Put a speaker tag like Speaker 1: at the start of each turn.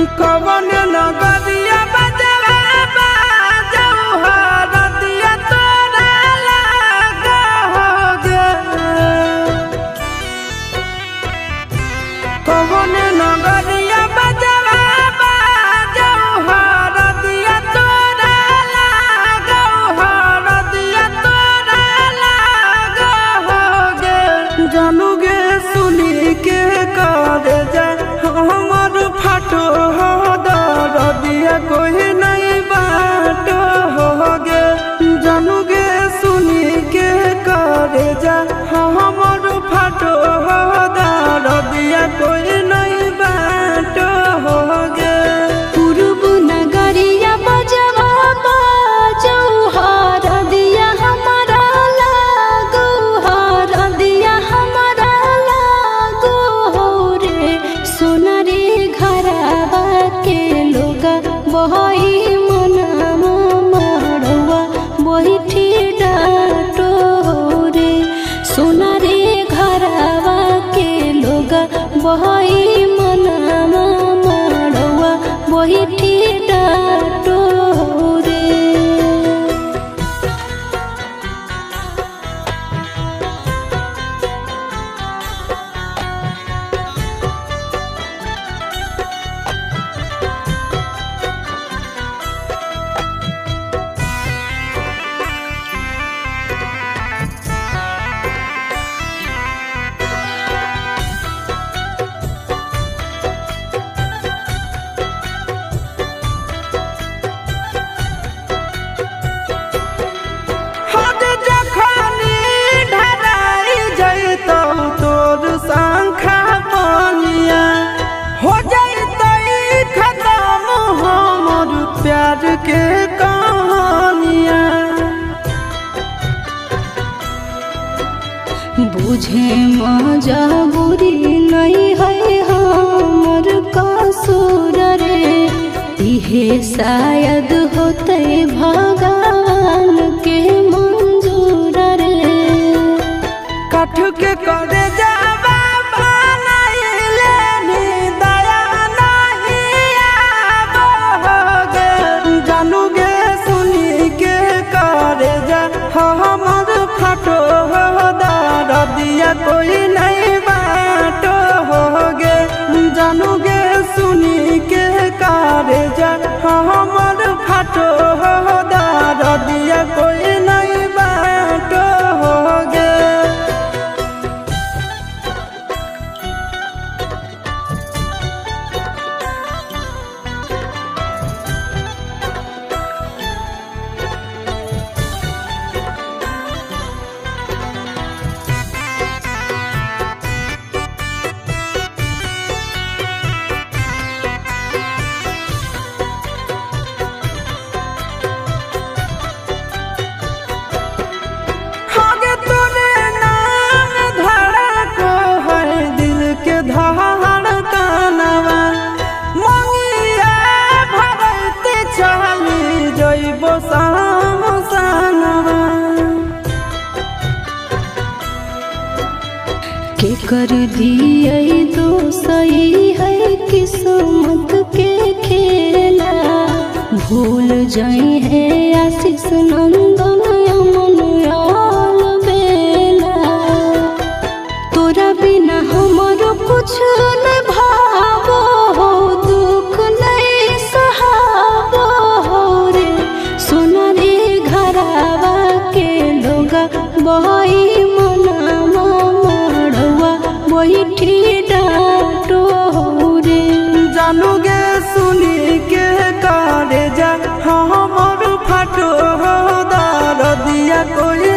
Speaker 1: कवन नगरिया बजवा बाजऊ हरदिया तोरा लागोगे। कवन नगरिया बजवा बाजऊ हरदिया तोरा लागोगे, हरदिया तोरा लागोगे। जानूगे सुनी के कर जा हमर फाटो हो दरदिया कोई नहीं बाटो होगे। जानूगे सुनी के कर जा हमर फाटो हो दरदिया कोई नहीं बाटो होगे।
Speaker 2: पूर्व नगरिया बजवा बाजऊ हरदिया हमारा लागो, हरदिया हमारा लागो रे। सोना रे घरवा के लोगा बहई मनवा मड़वा बैठी डाटो रे। सोना रे घरवा के लोगा बहई मनवा मड़वा बैठी डाटो रे।
Speaker 1: हद जखनी ढराई जैतौ तोर शंखा बनिया, हो जैतै खत्म हमर प्यार के कहानिया।
Speaker 2: बुझे मजबूरी नहीं है हमर कसूर रे। इहे शायद होते भगवान के मंजूर रे।
Speaker 1: कठ के करे जावा बनैले नी दया नहीं आबोगे। जानूगे सुनी के करे जा हमर फाटो हो दरदिया कोई नहीं बाटो होगे। जानूगे सुनी के करे जा हमर फाटो हो दरदिया कोई नहीं बाटो होगे। आगे तोरे नाम धड़को है दिल के धड़कनवा। मंगिया भरते चली जइबो सामसनवा।
Speaker 2: के कर दिए तो सही है किस्मत के खेला। भूल जाई है आशीष नंदन अमन आल बेला। तोरा बिना हमरो कुछ न भावो हो, दुख नहीं सहावो रे। सोना रे घरवा के लोगा बहई मनवा मड़वा बैठी डाटो रे।
Speaker 1: जानूगे सुनी के करे जा हमर फाटो हो दरदिया कोई